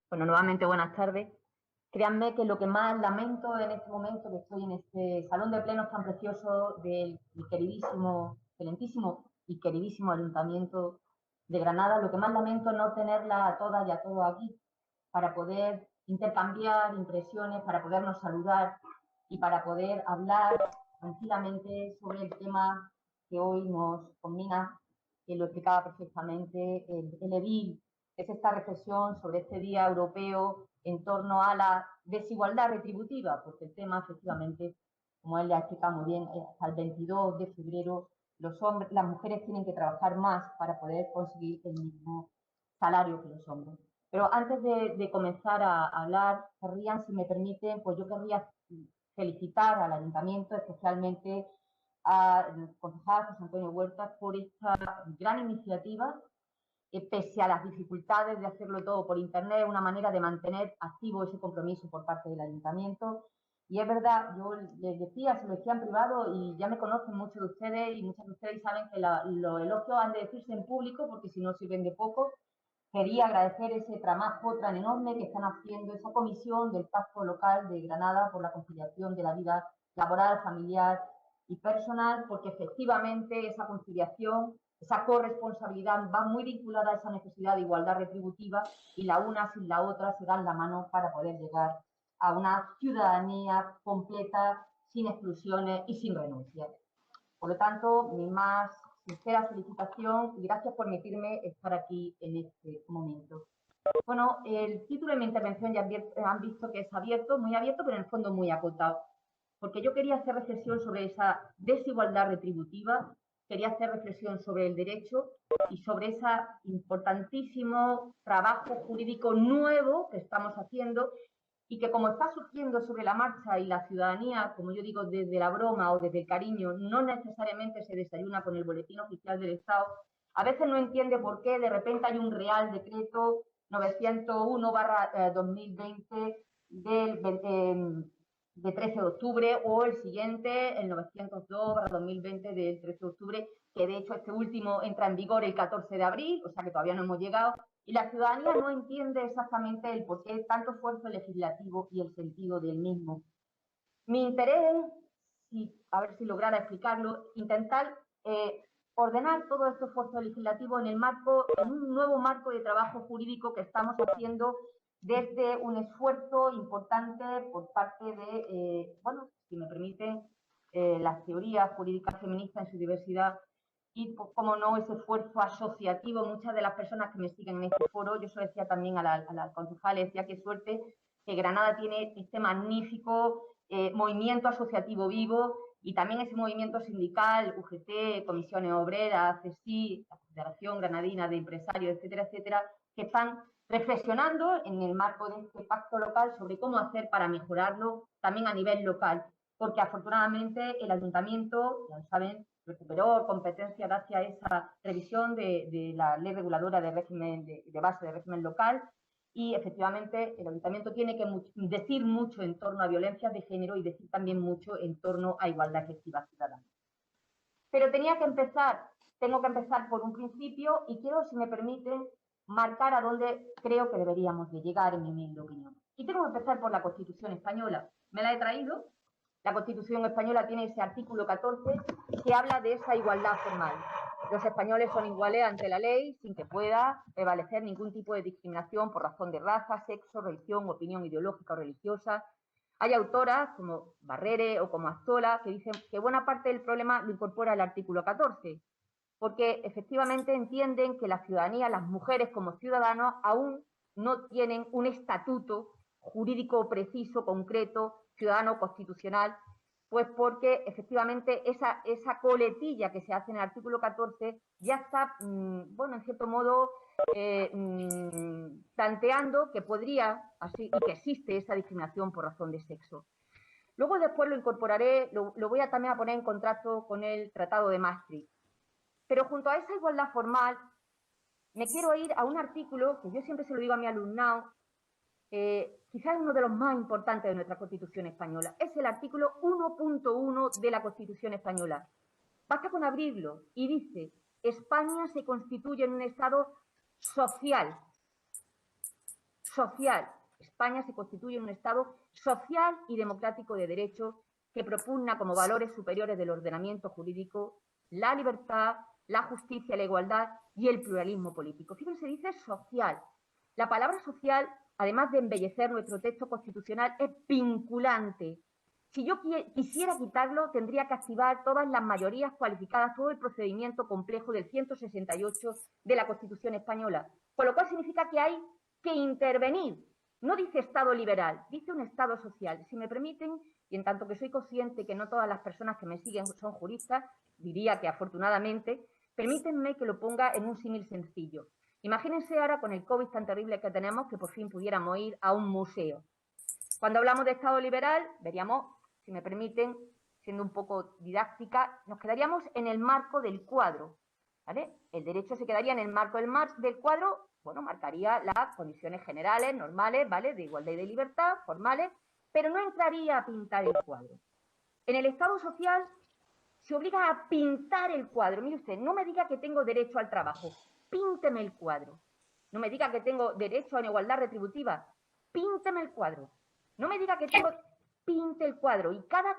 Bueno, nuevamente buenas tardes. Créanme que lo que más lamento en este momento que estoy en este salón de plenos tan precioso del queridísimo, excelentísimo y queridísimo Ayuntamiento de Granada, lo que más lamento es no tenerla a todas y a todos aquí para poder intercambiar impresiones, para podernos saludar y para poder hablar tranquilamente sobre el tema que hoy nos combina, que lo explicaba perfectamente el edil, que es esta reflexión sobre este Día Europeo en torno a la desigualdad retributiva, porque el tema efectivamente, como él le ha explicado muy bien, hasta el 22 de febrero las mujeres tienen que trabajar más para poder conseguir el mismo salario que los hombres. Pero antes de comenzar a hablar, querrían, si me permiten, pues yo querría felicitar al Ayuntamiento, especialmente al concejal José Antonio Huerta, por esta gran iniciativa, pese a las dificultades de hacerlo todo por Internet, una manera de mantener activo ese compromiso por parte del Ayuntamiento. Y es verdad, yo les decía, se lo decía en privado y ya me conocen muchos de ustedes y muchas de ustedes saben que los elogios han de decirse en público porque si no sirven de poco. Quería agradecer ese trabajo tan enorme que están haciendo esa comisión del Pacto Local de Granada por la conciliación de la vida laboral, familiar y personal, porque efectivamente esa conciliación, esa corresponsabilidad va muy vinculada a esa necesidad de igualdad retributiva y la una sin la otra se dan la mano para poder llegar a una ciudadanía completa, sin exclusiones y sin renuncias. Por lo tanto, mi más sincera felicitación y gracias por permitirme estar aquí en este momento. Bueno, el título de mi intervención ya han visto que es abierto, muy abierto, pero en el fondo muy acotado, porque yo quería hacer reflexión sobre esa desigualdad retributiva, quería hacer reflexión sobre el derecho y sobre ese importantísimo trabajo jurídico nuevo que estamos haciendo y que como está surgiendo sobre la marcha y la ciudadanía, como yo digo, desde la broma o desde el cariño, no necesariamente se desayuna con el boletín oficial del Estado, a veces no entiende por qué de repente hay un Real Decreto 901/2020 de 13 de octubre o el siguiente, el 902/2020 del 13 de octubre, que de hecho este último entra en vigor el 14 de abril, o sea que todavía no hemos llegado, y la ciudadanía no entiende exactamente el porqué de tanto esfuerzo legislativo y el sentido del mismo. Mi interés, a ver si lograra explicarlo, intentar ordenar todo este esfuerzo legislativo en un nuevo marco de trabajo jurídico que estamos haciendo desde un esfuerzo importante por parte de, bueno, si me permiten, las teorías jurídicas feministas en su diversidad y, pues, como no, ese esfuerzo asociativo. Muchas de las personas que me siguen en este foro, yo se lo decía también a la concejal, decía qué suerte que Granada tiene este magnífico movimiento asociativo vivo y también ese movimiento sindical, UGT, Comisiones Obreras, CESI, la Confederación Granadina de Empresarios, etcétera, etcétera, que están reflexionando en el marco de este pacto local sobre cómo hacer para mejorarlo también a nivel local, porque afortunadamente el ayuntamiento, ya lo saben, recuperó competencia gracias a esa revisión de la ley reguladora de régimen de base de régimen local y efectivamente el ayuntamiento tiene que decir mucho en torno a violencias de género y decir también mucho en torno a igualdad efectiva ciudadana. Pero tengo que empezar por un principio y quiero, si me permiten, marcar a dónde creo que deberíamos de llegar, en mi humilde opinión. Y tengo que empezar por la Constitución española. Me la he traído. La Constitución española tiene ese artículo 14 que habla de esa igualdad formal. Los españoles son iguales ante la ley sin que pueda prevalecer ningún tipo de discriminación por razón de raza, sexo, religión, opinión ideológica o religiosa. Hay autoras como Barrere o como Azzola que dicen que buena parte del problema lo incorpora el artículo 14, porque efectivamente entienden que la ciudadanía, las mujeres como ciudadanos, aún no tienen un estatuto jurídico preciso, concreto, ciudadano, constitucional, pues porque efectivamente esa coletilla que se hace en el artículo 14 ya está, bueno, en cierto modo, planteando que podría, así, y que existe esa discriminación por razón de sexo. Luego después lo incorporaré, lo voy a también a poner en contacto con el Tratado de Maastricht. Pero junto a esa igualdad formal, me quiero ir a un artículo que yo siempre se lo digo a mi alumnado, quizás uno de los más importantes de nuestra Constitución española. Es el artículo 1.1 de la Constitución española. Basta con abrirlo y dice: España se constituye en un Estado social. social. España se constituye en un Estado social y democrático de derecho que propugna como valores superiores del ordenamiento jurídico la libertad, la justicia, la igualdad y el pluralismo político. Fíjense, dice social. La palabra social, además de embellecer nuestro texto constitucional, es vinculante. Si yo quisiera quitarlo, tendría que activar todas las mayorías cualificadas, todo el procedimiento complejo del 168 de la Constitución española, con lo cual significa que hay que intervenir. No dice Estado liberal, dice un Estado social. Si me permiten, y en tanto que soy consciente que no todas las personas que me siguen son juristas, diría que afortunadamente, permítanme que lo ponga en un símil sencillo. Imagínense ahora con el COVID tan terrible que tenemos que por fin pudiéramos ir a un museo. Cuando hablamos de Estado liberal, veríamos, si me permiten, siendo un poco didáctica, nos quedaríamos en el marco del cuadro, ¿vale? El derecho se quedaría en el marco del cuadro, bueno, marcaría las condiciones generales, normales, ¿vale? De igualdad y de libertad, formales, pero no entraría a pintar el cuadro. En el Estado social se obliga a pintar el cuadro. Mire usted, no me diga que tengo derecho al trabajo, pínteme el cuadro. No me diga que tengo derecho a una igualdad retributiva, pínteme el cuadro. No me diga que tengo, pinte el cuadro. Y cada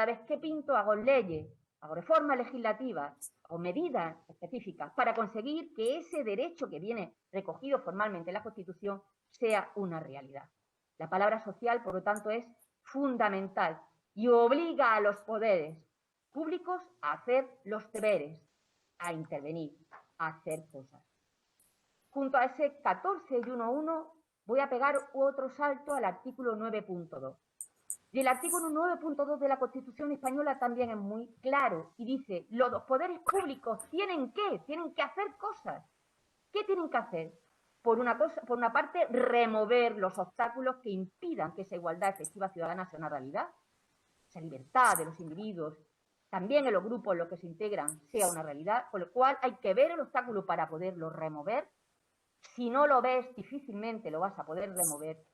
vez que pinto, hago leyes, hago reformas legislativas, hago medidas específicas para conseguir que ese derecho que viene recogido formalmente en la Constitución sea una realidad. La palabra social, por lo tanto, es fundamental y obliga a los poderes públicos a hacer los deberes, a intervenir, a hacer cosas. Junto a ese 14 y 1.1 voy a pegar otro salto al artículo 9.2. Y el artículo 9.2 de la Constitución española también es muy claro y dice, los poderes públicos tienen que hacer cosas. ¿Qué tienen que hacer? Por una parte, remover los obstáculos que impidan que esa igualdad efectiva ciudadana sea una realidad, esa libertad de los individuos, también en los grupos en los que se integran, sea una realidad, con lo cual hay que ver el obstáculo para poderlo remover. Si no lo ves, difícilmente lo vas a poder remover.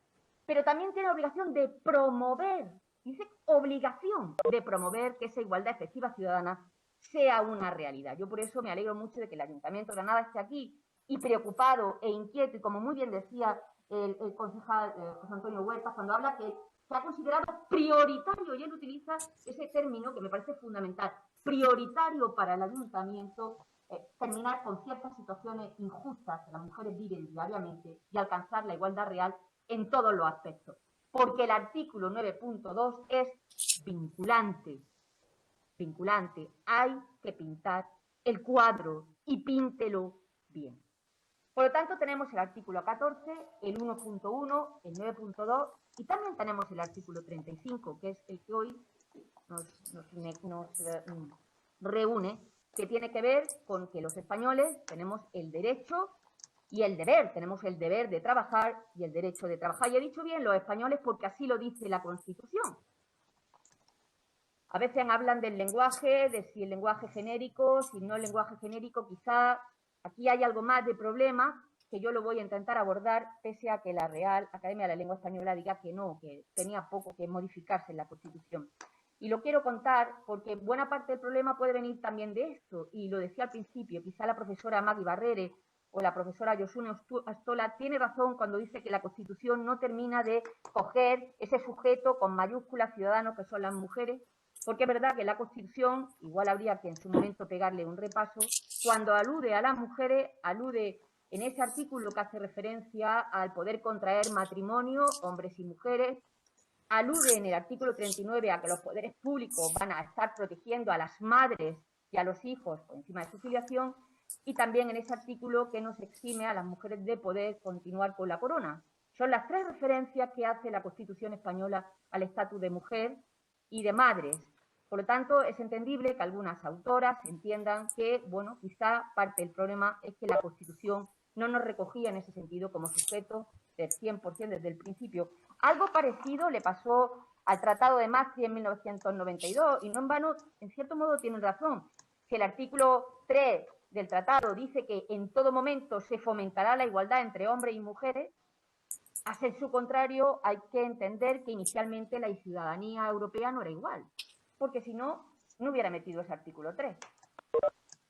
Pero también tiene la obligación de promover, dice obligación de promover que esa igualdad efectiva ciudadana sea una realidad. Yo por eso me alegro mucho de que el Ayuntamiento de Granada esté aquí y preocupado e inquieto, y como muy bien decía el concejal José Antonio Huerta, cuando habla que se ha considerado prioritario, y él utiliza ese término que me parece fundamental, prioritario para el Ayuntamiento, terminar con ciertas situaciones injustas que las mujeres viven diariamente y alcanzar la igualdad real en todos los aspectos. Porque el artículo 9.2 es vinculante. Vinculante. Hay que pintar el cuadro y píntelo bien. Por lo tanto, tenemos el artículo 14, el 1.1, el 9.2 y también tenemos el artículo 35, que es el que hoy nos reúne, que tiene que ver con que los españoles tenemos el derecho y el deber. Tenemos el deber de trabajar y el derecho de trabajar. Y he dicho bien los españoles porque así lo dice la Constitución. A veces hablan del lenguaje, de si el lenguaje genérico, si no el lenguaje genérico, quizá aquí hay algo más de problema que yo lo voy a intentar abordar, pese a que la Real Academia de la Lengua Española diga que no, que tenía poco que modificarse en la Constitución. Y lo quiero contar porque buena parte del problema puede venir también de esto, y lo decía al principio, quizá la profesora Magui Barrere o la profesora Josune Astola tiene razón cuando dice que la Constitución no termina de coger ese sujeto con mayúsculas ciudadanos que son las mujeres, porque es verdad que la Constitución, igual habría que en su momento pegarle un repaso, cuando alude a las mujeres, alude en ese artículo que hace referencia al poder contraer matrimonio, hombres y mujeres, alude en el artículo 39 a que los poderes públicos van a estar protegiendo a las madres y a los hijos por encima de su filiación, y también en ese artículo que nos exime a las mujeres de poder continuar con la corona. Son las tres referencias que hace la Constitución española al estatus de mujer y de madres. Por lo tanto, es entendible que algunas autoras entiendan que, bueno, quizá parte del problema es que la Constitución no nos recogía en ese sentido como sujeto del 100% desde el principio. Algo parecido le pasó al Tratado de Maastricht en 1992, y no en vano, en cierto modo tienen razón. Si el artículo 3 del tratado dice que en todo momento se fomentará la igualdad entre hombres y mujeres, a ser su contrario, hay que entender que inicialmente la ciudadanía europea no era igual, porque si no, no hubiera metido ese artículo 3.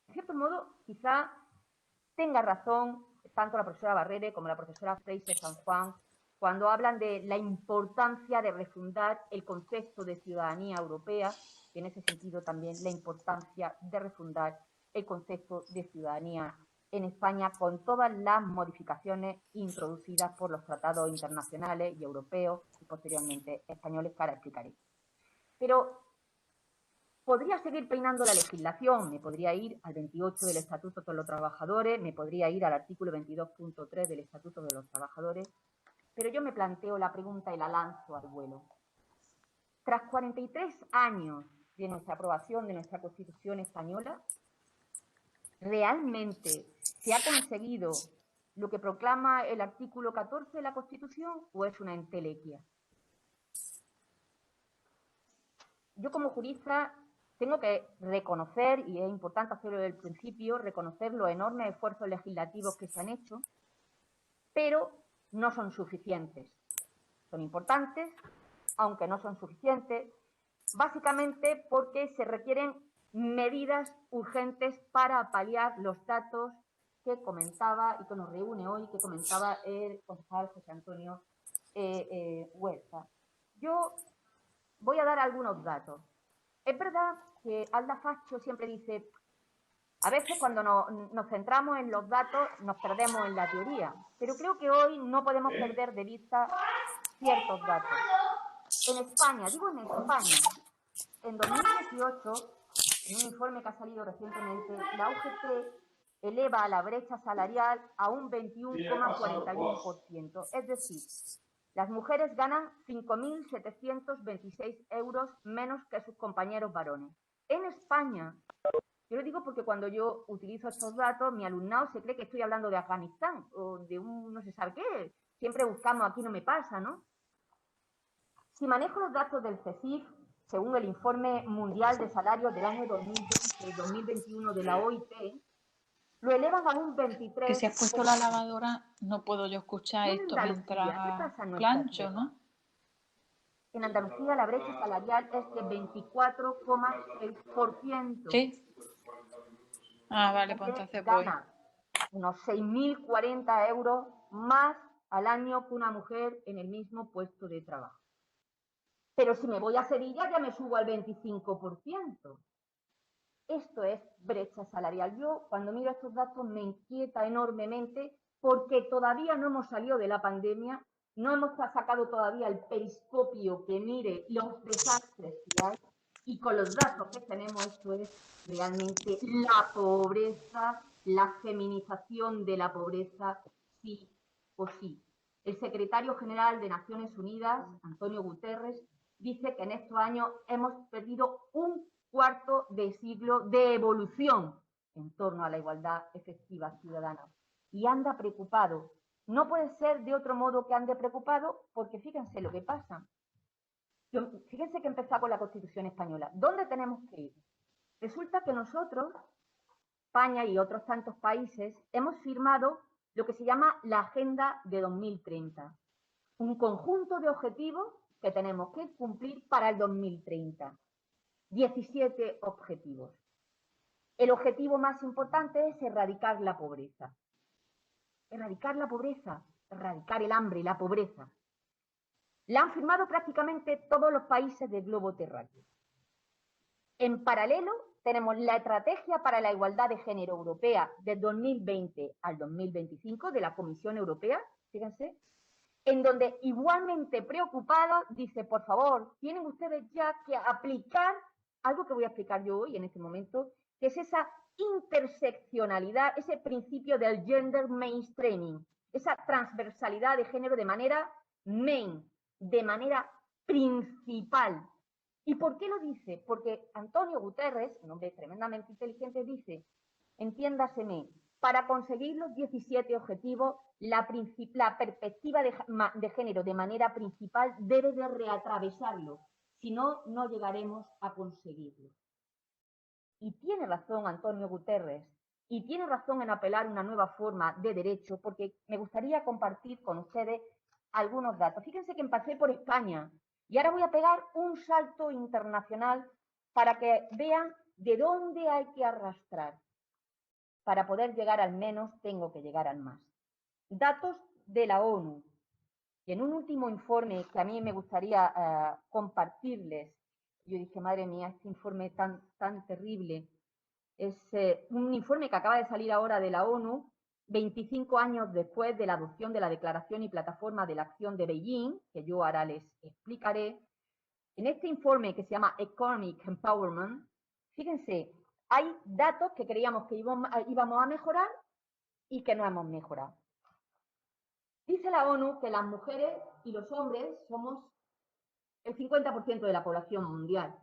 En cierto modo, quizá tenga razón tanto la profesora Barrere como la profesora Fraser San Juan, cuando hablan de la importancia de refundar el concepto de ciudadanía europea, y en ese sentido también la importancia de refundar el concepto de ciudadanía en España con todas las modificaciones introducidas por los tratados internacionales y europeos y posteriormente españoles, que ahora explicaré. Pero podría seguir peinando la legislación, me podría ir al 28 del Estatuto de los Trabajadores, me podría ir al artículo 22.3 del Estatuto de los Trabajadores, pero yo me planteo la pregunta y la lanzo al vuelo. Tras 43 años de nuestra aprobación de nuestra Constitución española, ¿realmente se ha conseguido lo que proclama el artículo 14 de la Constitución o es una entelequia? Yo como jurista tengo que reconocer, y es importante hacerlo desde el principio, reconocer los enormes esfuerzos legislativos que se han hecho, pero no son suficientes. Son importantes, aunque no son suficientes, básicamente porque se requieren medidas urgentes para paliar los datos que comentaba y que nos reúne hoy, que comentaba el concejal José Antonio Huerta. Yo voy a dar algunos datos. Es verdad que Alda Faccio siempre dice, a veces cuando nos centramos en los datos nos perdemos en la teoría, pero creo que hoy no podemos perder de vista ciertos datos. En España, digo en España, en 2018, en un informe que ha salido recientemente, la UGT eleva la brecha salarial a un 21,41%. Es decir, las mujeres ganan 5.726 euros menos que sus compañeros varones. En España, yo lo digo porque cuando yo utilizo estos datos, mi alumnado se cree que estoy hablando de Afganistán o de un no se sabe qué. Siempre buscamos, aquí no me pasa, ¿no? Si manejo los datos del CECIF, según el informe mundial de salarios del año 2020-2021 de la OIT, lo elevan a un 23%. Que si has puesto la lavadora, no puedo yo escuchar En esto Andalucía, ¿qué mientras pasa en nuestra plancho, tierra? ¿no? En Andalucía la brecha salarial es de 24,6%. Sí. Ah, vale, pues entonces voy. Gana unos 6.040 euros más al año que una mujer en el mismo puesto de trabajo. Pero si me voy a Sevilla ya me subo al 25%. Esto es brecha salarial. Yo cuando miro estos datos me inquieta enormemente porque todavía no hemos salido de la pandemia, no hemos sacado todavía el periscopio que mire los desastres que hay y con los datos que tenemos esto es realmente la pobreza, la feminización de la pobreza, sí o sí. El secretario general de Naciones Unidas, Antonio Guterres, dice que en estos años hemos perdido un cuarto de siglo de evolución en torno a la igualdad efectiva ciudadana. Y anda preocupado. No puede ser de otro modo que ande preocupado, porque fíjense lo que pasa. Fíjense que empezó con la Constitución española. ¿Dónde tenemos que ir? Resulta que nosotros, España y otros tantos países, hemos firmado lo que se llama la Agenda de 2030. Un conjunto de objetivos que tenemos que cumplir para el 2030. 17 objetivos. El objetivo más importante es erradicar la pobreza. Erradicar la pobreza, erradicar el hambre y la pobreza. La han firmado prácticamente todos los países del globo terráqueo. En paralelo, tenemos la Estrategia para la Igualdad de Género Europea de 2020 al 2025 de la Comisión Europea, fíjense, en donde igualmente preocupado dice, por favor, tienen ustedes ya que aplicar algo que voy a explicar yo hoy en este momento, que es esa interseccionalidad, ese principio del gender mainstreaming, esa transversalidad de género de manera de manera principal. ¿Y por qué lo dice? Porque Antonio Guterres, un hombre tremendamente inteligente, dice, entiéndaseme, para conseguir los 17 objetivos, la perspectiva de género de manera principal debe de reatravesarlo, si no, no llegaremos a conseguirlo. Y tiene razón Antonio Guterres, y tiene razón en apelar a una nueva forma de derecho, porque me gustaría compartir con ustedes algunos datos. Fíjense que empecé por España, y ahora voy a pegar un salto internacional para que vean de dónde hay que arrastrar. Para poder llegar al menos, tengo que llegar al más. datos de la ONU. Y en un último informe que a mí me gustaría compartirles, yo dije, madre mía, este informe tan terrible, es un informe que acaba de salir ahora de la ONU, 25 años después de la adopción de la Declaración y Plataforma de la Acción de Beijing, que yo ahora les explicaré. En este informe que se llama Economic Empowerment, fíjense, hay datos que creíamos que íbamos a mejorar y que no hemos mejorado. Dice la ONU que las mujeres y los hombres somos el 50% de la población mundial.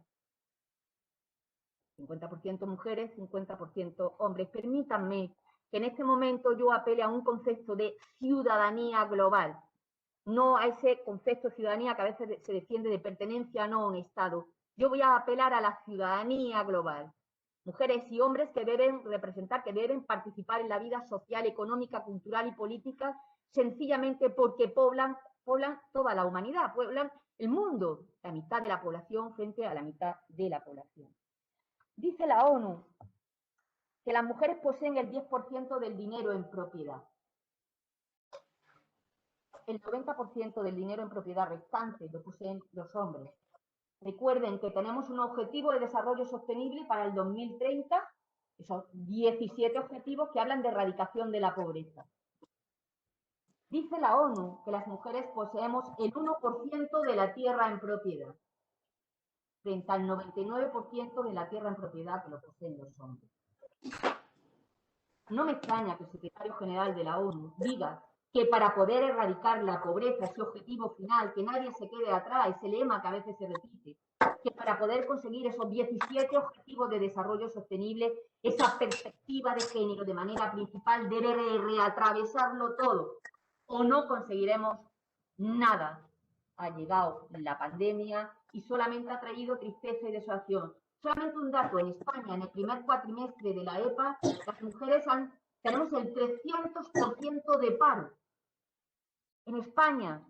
50% mujeres, 50% hombres. Permítanme que en este momento yo apele a un concepto de ciudadanía global, no a ese concepto de ciudadanía que a veces se defiende de pertenencia no a un Estado. Yo voy a apelar a la ciudadanía global. Mujeres y hombres que deben representar, que deben participar en la vida social, económica, cultural y política, sencillamente porque poblan toda la humanidad, poblan el mundo, la mitad de la población frente a la mitad de la población. Dice la ONU que las mujeres poseen el 10% del dinero en propiedad. El 90% del dinero en propiedad restante lo poseen los hombres. Recuerden que tenemos un objetivo de desarrollo sostenible para el 2030, esos 17 objetivos que hablan de erradicación de la pobreza. Dice la ONU que las mujeres poseemos el 1% de la tierra en propiedad, frente al 99% de la tierra en propiedad que lo poseen los hombres. No me extraña que el secretario general de la ONU diga que para poder erradicar la pobreza, ese objetivo final, que nadie se quede atrás, ese lema que a veces se repite, que para poder conseguir esos 17 objetivos de desarrollo sostenible, esa perspectiva de género de manera principal debe reatravesarlo todo, o no conseguiremos nada. Ha llegado la pandemia y solamente ha traído tristeza y desolación. Solamente un dato, en España, en el primer cuatrimestre de la EPA, las mujeres tenemos el 300% de paro. En España.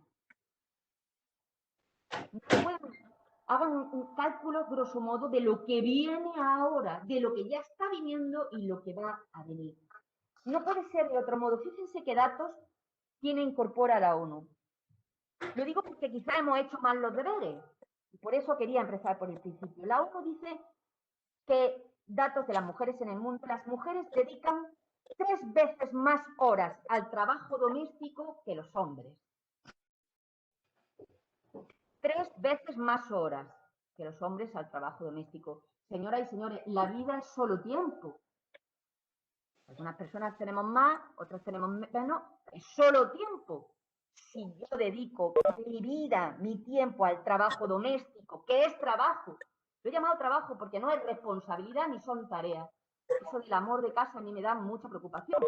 Hagan un cálculo, grosso modo, de lo que viene ahora, de lo que ya está viniendo y lo que va a venir. No puede ser de otro modo. Fíjense qué datos incorpora la ONU. Lo digo porque quizá hemos hecho mal los deberes. Y por eso quería empezar por el principio. La ONU dice que, datos de las mujeres en el mundo, las mujeres dedican 3 veces más horas al trabajo doméstico que los hombres. 3 veces más horas que los hombres al trabajo doméstico. Señoras y señores, la vida es solo tiempo. Algunas personas tenemos más, otras tenemos menos, es solo tiempo. Si yo dedico mi vida, mi tiempo al trabajo doméstico, ¿qué es trabajo? Lo he llamado trabajo porque no es responsabilidad ni son tareas. Eso del amor de casa a mí me da mucha preocupación.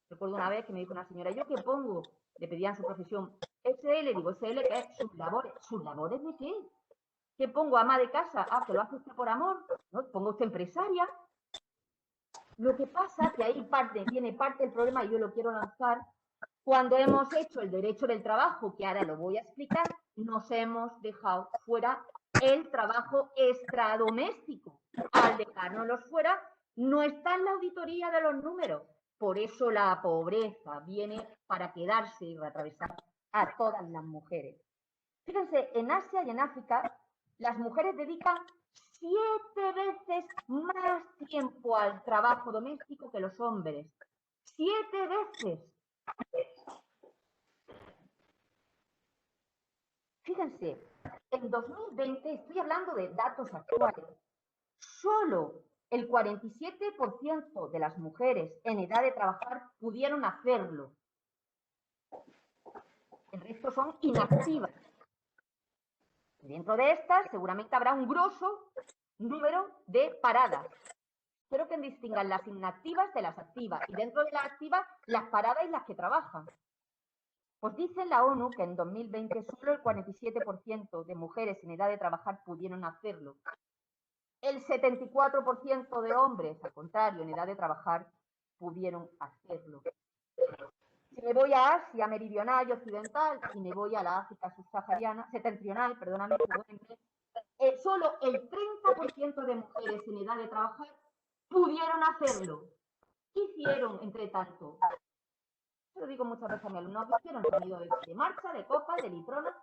Recuerdo una vez que me dijo una señora, ¿yo qué pongo? Le pedían su profesión. SL, digo, SL, ¿qué es? Sus labores. ¿Sus labores de qué? ¿Qué pongo? Ama de casa. Ah, que lo hace usted por amor. ¿No? Pongo usted empresaria. Lo que pasa que ahí viene parte del problema, y yo lo quiero lanzar, cuando hemos hecho el derecho del trabajo, que ahora lo voy a explicar, nos hemos dejado fuera el trabajo extradoméstico. Al dejárnoslos fuera, no está en la auditoría de los números. Por eso la pobreza viene para quedarse y atravesar a todas las mujeres. Fíjense, en Asia y en África, las mujeres dedican 7 veces más tiempo al trabajo doméstico que los hombres. 7 veces. Fíjense, en 2020, estoy hablando de datos actuales, solo el 47% de las mujeres en edad de trabajar pudieron hacerlo. El resto son inactivas. Dentro de estas, seguramente habrá un grosso número de paradas. Quiero que distingan las inactivas de las activas. Y dentro de las activas, las paradas y las que trabajan. Pues dice la ONU que en 2020 solo el 47% de mujeres en edad de trabajar pudieron hacerlo. El 74% de hombres, al contrario, en edad de trabajar, pudieron hacerlo. Si me voy a Asia meridional y occidental, y me voy a la África subsahariana, septentrional, perdóname, solo el 30% de mujeres en edad de trabajar pudieron hacerlo. ¿Qué hicieron, entre tanto? Yo lo digo muchas veces a mis alumnos que hicieron sonido de marcha, de copa, de litrona.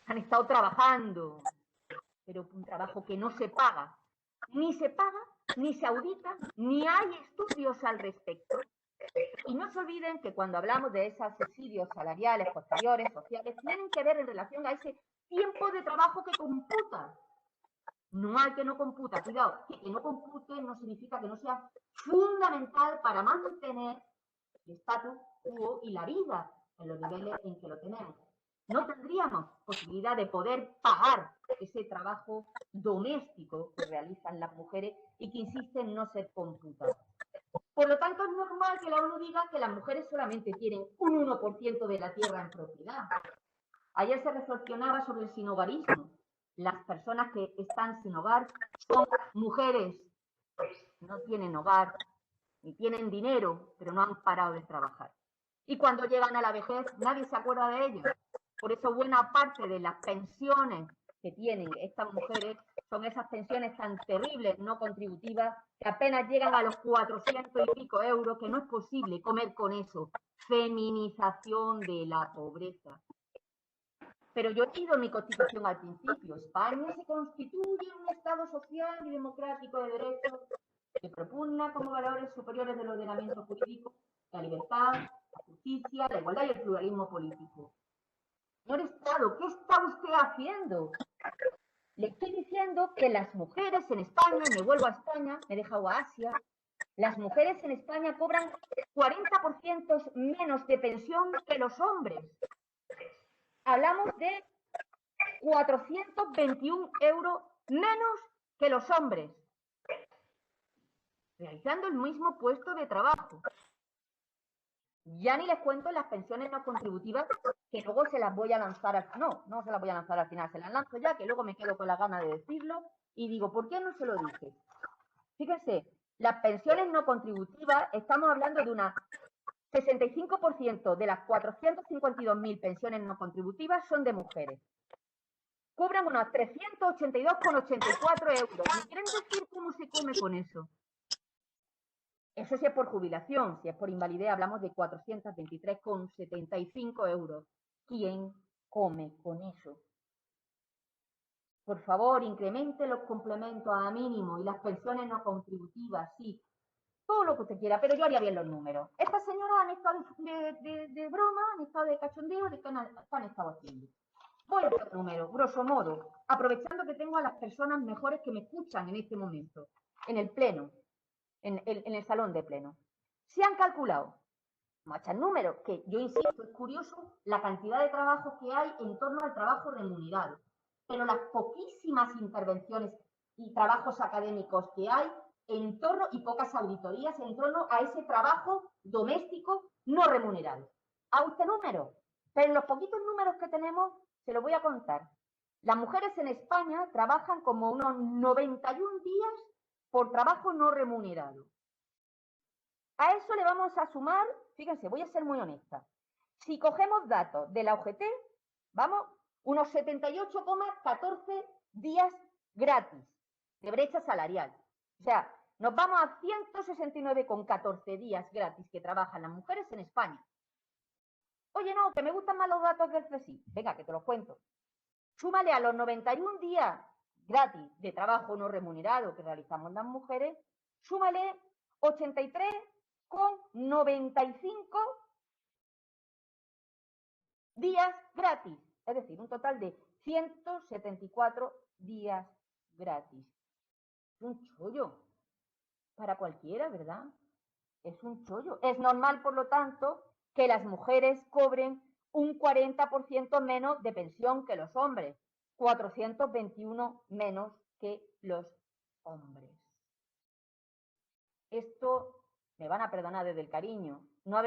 Han estado trabajando, pero un trabajo que no se paga. Ni se paga, ni se audita, ni hay estudios al respecto. Y no se olviden que cuando hablamos de esos subsidios salariales, posteriores, sociales, tienen que ver en relación a ese tiempo de trabajo que computa. No hay que no computa, cuidado, que no compute no significa que no sea fundamental para mantener el status quo y la vida en los niveles en que lo tenemos. No tendríamos posibilidad de poder pagar ese trabajo doméstico que realizan las mujeres y que insisten en no ser computado. Por lo tanto, es normal que la ONU diga que las mujeres solamente tienen un 1% de la tierra en propiedad. Ayer se reflexionaba sobre el sinhogarismo. Las personas que están sin hogar son mujeres, no tienen hogar, ni tienen dinero, pero no han parado de trabajar. Y cuando llegan a la vejez, nadie se acuerda de ellos. Por eso buena parte de las pensiones que tienen estas mujeres son esas pensiones tan terribles, no contributivas, que apenas llegan a los 400 y pico euros, que no es posible comer con eso. Feminización de la pobreza. Pero yo he leído mi Constitución al principio. España se constituye un Estado social y democrático de derecho que propugna como valores superiores del ordenamiento jurídico la libertad, la justicia, la igualdad y el pluralismo político. Señor Estado, ¿qué está usted haciendo? Le estoy diciendo que las mujeres en España, me vuelvo a España, me he dejado a Asia, las mujeres en España cobran 40% menos de pensión que los hombres. Hablamos de 421 euros menos que los hombres, realizando el mismo puesto de trabajo. Ya ni les cuento las pensiones no contributivas, que luego se las voy a lanzar no se las voy a lanzar al final, se las lanzo ya, que luego me quedo con la gana de decirlo, y digo, ¿por qué no se lo dije? Fíjense, las pensiones no contributivas, estamos hablando de una 65% de las 452.000 pensiones no contributivas son de mujeres. Cobran unos 382,84 euros. ¿Me quieren decir cómo se come con eso? Eso sí es por jubilación. Si es por invalidez, hablamos de 423,75 euros. ¿Quién come con eso? Por favor, incremente los complementos a mínimo y las pensiones no contributivas, sí. Todo lo que usted quiera, pero yo haría bien los números. Estas señoras han estado de broma, han estado de cachondeo, ¿de qué han estado haciendo? Voy a hacer números, grosso modo, aprovechando que tengo a las personas mejores que me escuchan en este momento, en el pleno, en el salón de pleno. Se han calculado, machan números, que yo insisto, es curioso la cantidad de trabajo que hay en torno al trabajo remunerado, pero las poquísimas intervenciones y trabajos académicos que hay en torno, y pocas auditorías en torno a ese trabajo doméstico no remunerado. ¿A usted número? Pero en los poquitos números que tenemos, se lo voy a contar. Las mujeres en España trabajan como unos 91 días por trabajo no remunerado. A eso le vamos a sumar, fíjense, voy a ser muy honesta. Si cogemos datos de la UGT, vamos, unos 78,14 días gratis de brecha salarial. O sea, nos vamos a 169,14 días gratis que trabajan las mujeres en España. Oye, no, que me gustan más los datos del CSIC. Venga, que te los cuento. Súmale a los 91 días gratis de trabajo no remunerado que realizamos las mujeres, súmale 83,95 días gratis. Es decir, un total de 174 días gratis. Es un chollo para cualquiera, ¿verdad? Es un chollo. Es normal, por lo tanto, que las mujeres cobren un 40% menos de pensión que los hombres, 421 menos que los hombres. Esto me van a perdonar desde el cariño. No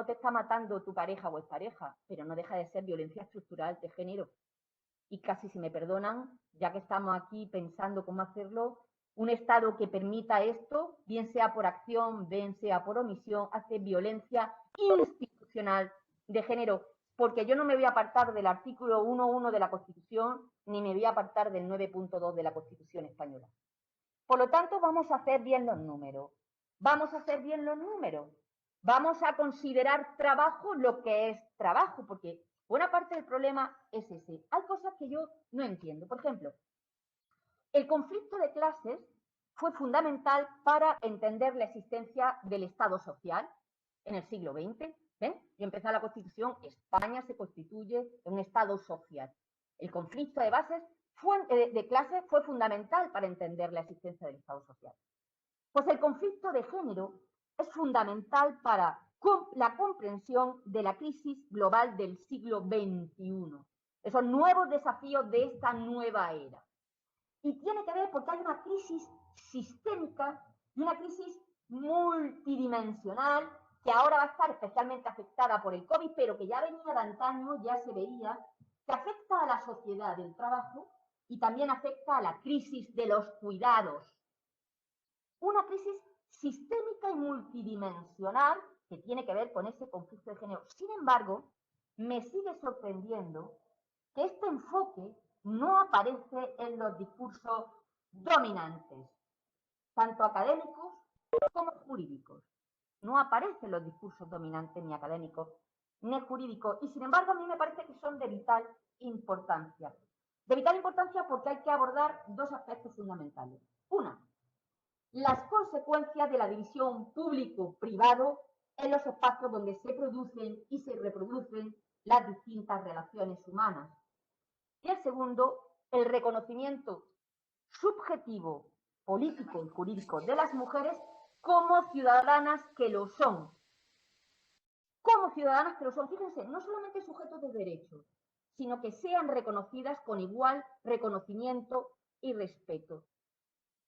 te está matando tu pareja o expareja, pero no deja de ser violencia estructural de género. Y casi, si me perdonan, ya que estamos aquí pensando cómo hacerlo, un Estado que permita esto, bien sea por acción, bien sea por omisión, hace violencia institucional de género, porque yo no me voy a apartar del artículo 1.1 de la Constitución, ni me voy a apartar del 9.2 de la Constitución española. Por lo tanto, vamos a hacer bien los números. Vamos a hacer bien los números. vamos a considerar trabajo lo que es trabajo, porque buena parte del problema es ese. Hay cosas que yo no entiendo. Por ejemplo, el conflicto de clases fue fundamental para entender la existencia del Estado social en el siglo XX. Y empezó la Constitución, España se constituye en un Estado social. El conflicto de bases de clases fue fundamental para entender la existencia del Estado social. Pues el conflicto de género es fundamental para la comprensión de la crisis global del siglo XXI, esos nuevos desafíos de esta nueva era. Y tiene que ver porque hay una crisis sistémica y una crisis multidimensional que ahora va a estar especialmente afectada por el COVID, pero que ya venía de antaño, ya se veía, que afecta a la sociedad del trabajo y también afecta a la crisis de los cuidados. Una crisis sistémica y multidimensional que tiene que ver con ese conflicto de género. Sin embargo, me sigue sorprendiendo que este enfoque no aparece en los discursos dominantes, tanto académicos como jurídicos. No aparecen los discursos dominantes ni académicos ni jurídicos, y sin embargo a mí me parece que son de vital importancia. De vital importancia porque hay que abordar dos aspectos fundamentales. Una, las consecuencias de la división público-privado en los espacios donde se producen y se reproducen las distintas relaciones humanas. Y el segundo, el reconocimiento subjetivo, político y jurídico de las mujeres como ciudadanas que lo son. Como ciudadanas que lo son, fíjense, no solamente sujetos de derechos, sino que sean reconocidas con igual reconocimiento y respeto.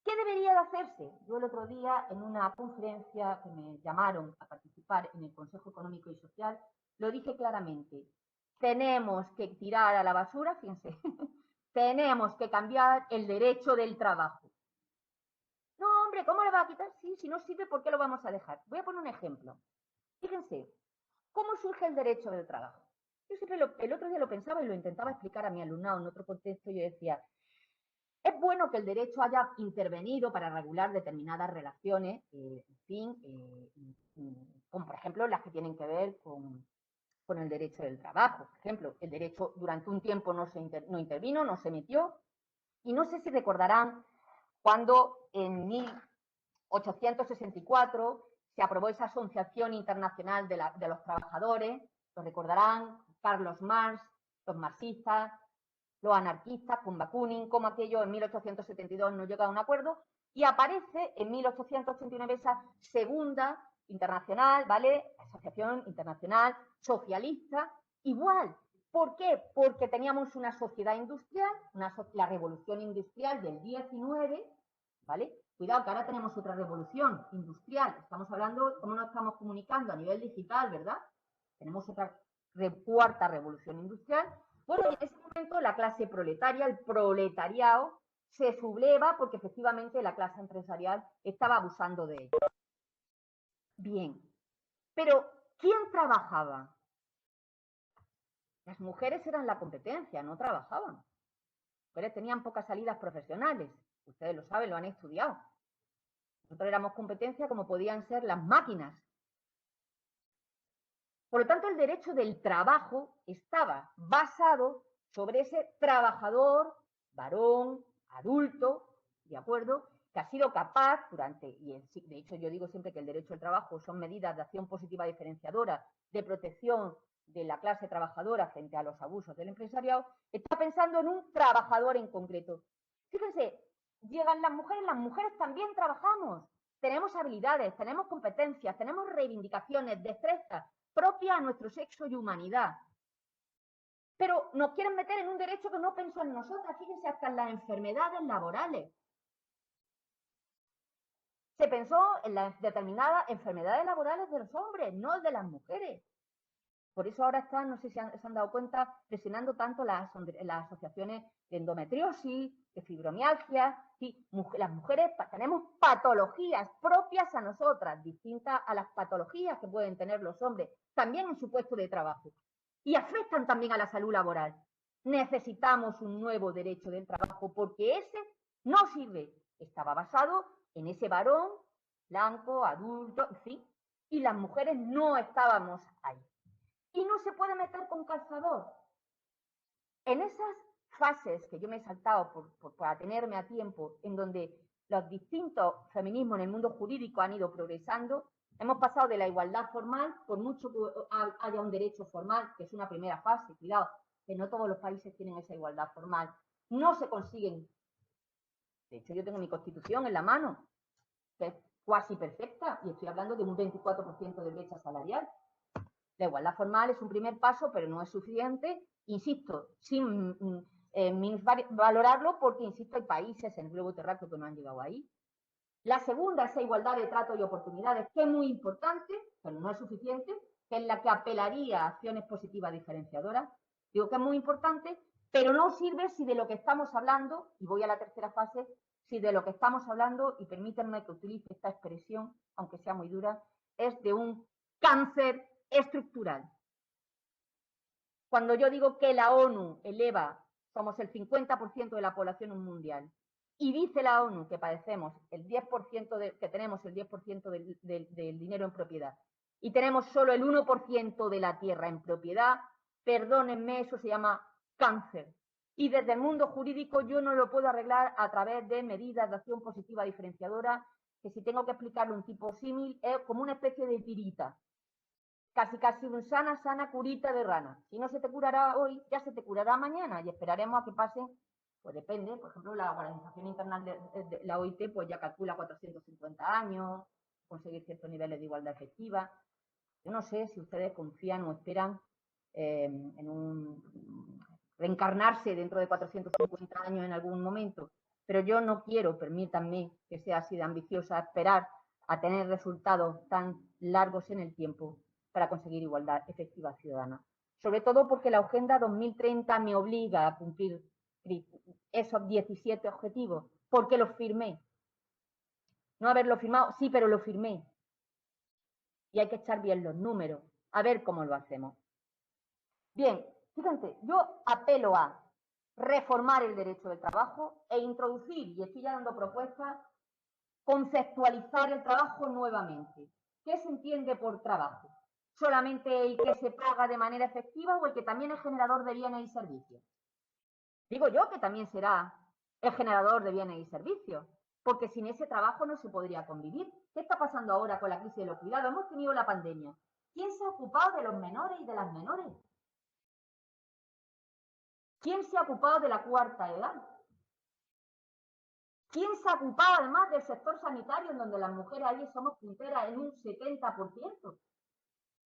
¿Qué debería de hacerse? Yo el otro día, en una conferencia que me llamaron a participar en el Consejo Económico y Social, lo dije claramente. Tenemos que tirar a la basura, fíjense, tenemos que cambiar el derecho del trabajo. No, hombre, ¿cómo le va a quitar? Sí, si no sirve, ¿por qué lo vamos a dejar? Voy a poner un ejemplo. Fíjense, ¿cómo surge el derecho del trabajo? Yo siempre el otro día lo pensaba y lo intentaba explicar a mi alumnado en otro contexto. Yo decía, es bueno que el derecho haya intervenido para regular determinadas relaciones, en fin, como por ejemplo las que tienen que ver con el derecho del trabajo. Por ejemplo, el derecho durante un tiempo no intervino, no se metió, y no sé si recordarán cuando en 1864 se aprobó esa Asociación Internacional de los Trabajadores, lo recordarán, Carlos Marx, los marxistas, los anarquistas, con Bakunin, como aquello en 1872 no llega a un acuerdo, y aparece en 1889 esa segunda internacional, ¿vale? Asociación Internacional Socialista, igual. ¿Por qué? Porque teníamos una sociedad industrial, la revolución industrial del 19, ¿vale? Cuidado, que ahora tenemos otra revolución industrial. Estamos hablando de cómo nos estamos comunicando a nivel digital, ¿verdad? Tenemos otra cuarta revolución industrial. Bueno, en ese momento la clase proletaria, el proletariado, se subleva porque efectivamente la clase empresarial estaba abusando de ello. Bien, pero ¿quién trabajaba? Las mujeres eran la competencia, no trabajaban. Las mujeres tenían pocas salidas profesionales. Ustedes lo saben, lo han estudiado. Nosotros éramos competencia como podían ser las máquinas. Por lo tanto, el derecho del trabajo estaba basado sobre ese trabajador, varón, adulto, ¿de acuerdo?, que ha sido capaz de hecho yo digo siempre que el derecho al trabajo son medidas de acción positiva diferenciadora, de protección de la clase trabajadora frente a los abusos del empresariado, está pensando en un trabajador en concreto. Fíjense, llegan las mujeres también trabajamos, tenemos habilidades, tenemos competencias, tenemos reivindicaciones, destrezas, propia a nuestro sexo y humanidad. Pero nos quieren meter en un derecho que no pensó en nosotras. Fíjense, hasta en las enfermedades laborales. Se pensó en las determinadas enfermedades laborales de los hombres, no de las mujeres. Por eso ahora están, no sé si se han dado cuenta, presionando tanto las asociaciones de endometriosis, de fibromialgia. Sí, las mujeres tenemos patologías propias a nosotras, distintas a las patologías que pueden tener los hombres, también en su puesto de trabajo. Y afectan también a la salud laboral. Necesitamos un nuevo derecho del trabajo porque ese no sirve. Estaba basado en ese varón blanco, adulto, en fin. y las mujeres no estábamos ahí. Y no se puede meter con calzador. En esas fases que yo me he saltado por atenerme a tiempo, en donde los distintos feminismos en el mundo jurídico han ido progresando, hemos pasado de la igualdad formal, por mucho que haya un derecho formal, que es una primera fase, cuidado, que no todos los países tienen esa igualdad formal, no se consiguen. De hecho, yo tengo mi constitución en la mano, que es cuasi perfecta, y estoy hablando de un 24% de brecha salarial. La igualdad formal es un primer paso, pero no es suficiente, insisto, sin valorarlo, porque, insisto, hay países en el globo terráqueo que no han llegado ahí. La segunda es la igualdad de trato y oportunidades, que es muy importante, pero no es suficiente, que es la que apelaría a acciones positivas diferenciadoras. Digo que es muy importante, pero no sirve si de lo que estamos hablando, y voy a la tercera fase, si de lo que estamos hablando, y permítanme que utilice esta expresión, aunque sea muy dura, es de un cáncer estructural. Cuando yo digo que la ONU eleva, somos el 50% de la población mundial, y dice la ONU que padecemos el 10% que tenemos el 10% del dinero en propiedad, y tenemos solo el 1% de la tierra en propiedad, perdónenme, eso se llama cáncer. Y desde el mundo jurídico yo no lo puedo arreglar a través de medidas de acción positiva diferenciadora, que si tengo que explicarle un tipo símil, es como una especie de tirita. Casi un sana curita de rana. Si no se te curará hoy, ya se te curará mañana y esperaremos a que pasen, pues depende, por ejemplo, la Organización Internacional de la OIT pues ya calcula 450 años, conseguir ciertos niveles de igualdad efectiva. Yo no sé si ustedes confían o esperan en un reencarnarse dentro de 450 años en algún momento, pero yo no quiero, permítanme que sea así de ambiciosa, esperar a tener resultados tan largos en el tiempo para conseguir igualdad efectiva ciudadana. Sobre todo porque la Agenda 2030 me obliga a cumplir esos 17 objetivos, porque los firmé. No haberlo firmado, sí, pero lo firmé. Y hay que echar bien los números, a ver cómo lo hacemos. Bien, fíjense, yo apelo a reformar el derecho del trabajo e introducir, y estoy ya dando propuestas, conceptualizar el trabajo nuevamente. ¿Qué se entiende por trabajo? ¿Solamente el que se paga de manera efectiva o el que también es generador de bienes y servicios? Digo yo que también será el generador de bienes y servicios, porque sin ese trabajo no se podría convivir. ¿Qué está pasando ahora con la crisis de los cuidados? Hemos tenido la pandemia. ¿Quién se ha ocupado de los menores y de las menores? ¿Quién se ha ocupado de la cuarta edad? ¿Quién se ha ocupado además del sector sanitario, en donde las mujeres ahí somos punteras en un 70%?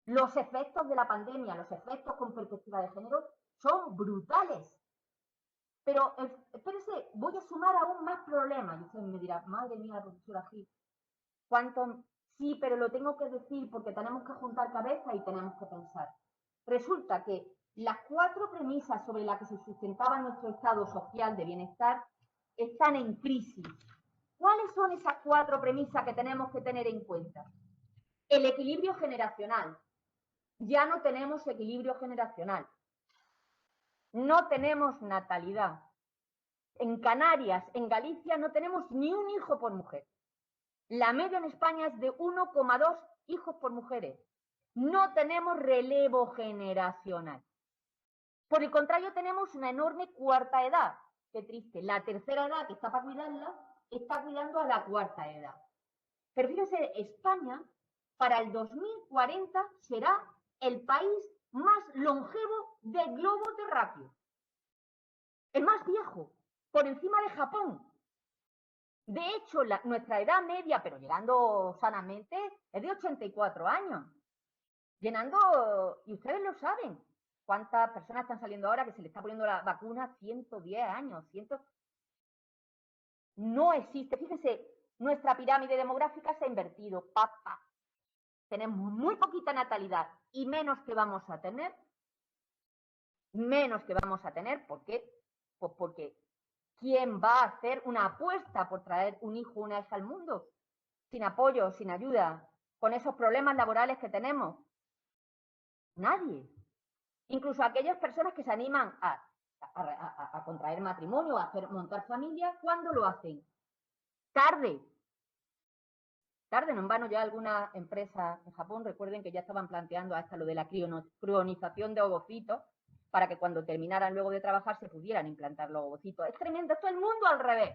Los efectos de la pandemia, los efectos con perspectiva de género, son brutales. Pero, espérese, voy a sumar aún más problemas. Y usted me dirá, madre mía, profesora Gil, ¿cuánto? Sí, pero lo tengo que decir porque tenemos que juntar cabeza y tenemos que pensar. Resulta que las 4 premisas sobre las que se sustentaba nuestro estado social de bienestar están en crisis. ¿Cuáles son esas 4 premisas que tenemos que tener en cuenta? El equilibrio generacional. Ya no tenemos equilibrio generacional. No tenemos natalidad. En Canarias, en Galicia, no tenemos ni un hijo por mujer. La media en España es de 1,2 hijos por mujeres. No tenemos relevo generacional. Por el contrario, tenemos una enorme cuarta edad. Qué triste. La tercera edad, que está para cuidarla, está cuidando a la cuarta edad. Pero fíjense, España, para el 2040, será el país más longevo del globo terráqueo. El más viejo, por encima de Japón. De hecho, nuestra edad media, pero llegando sanamente, es de 84 años. Llenando, y ustedes lo saben, cuántas personas están saliendo ahora que se le está poniendo la vacuna, 110 años, 100. No existe. Fíjense, nuestra pirámide demográfica se ha invertido. Tenemos muy poquita natalidad y menos que vamos a tener. ¿Por qué? Pues porque ¿quién va a hacer una apuesta por traer un hijo o una hija al mundo? Sin apoyo, sin ayuda, con esos problemas laborales que tenemos. Nadie. Incluso aquellas personas que se animan a contraer matrimonio, a montar familia, ¿cuándo lo hacen? Tarde. tarde, no en vano ya algunas empresas en Japón, recuerden que ya estaban planteando hasta lo de la crionización de ovocitos para que cuando terminaran luego de trabajar se pudieran implantar los ovocitos. Es tremendo, esto es el mundo al revés.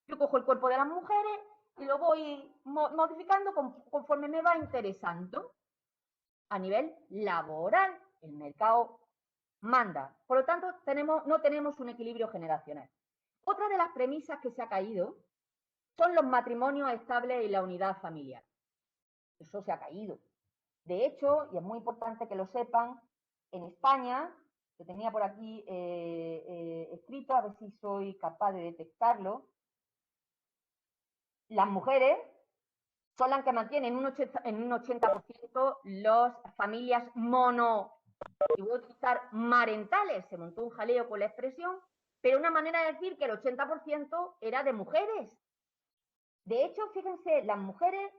Yo cojo el cuerpo de las mujeres y lo voy modificando conforme me va interesando. A nivel laboral, el mercado manda. Por lo tanto, no tenemos un equilibrio generacional. Otra de las premisas que se ha caído son los matrimonios estables y la unidad familiar. Eso se ha caído. De hecho, y es muy importante que lo sepan, en España, que tenía por aquí escrito, a ver si soy capaz de detectarlo, las mujeres son las que mantienen en un 80% las familias y voy a utilizar marentales, se montó un jaleo con la expresión, pero una manera de decir que el 80% era de mujeres. De hecho, fíjense, las mujeres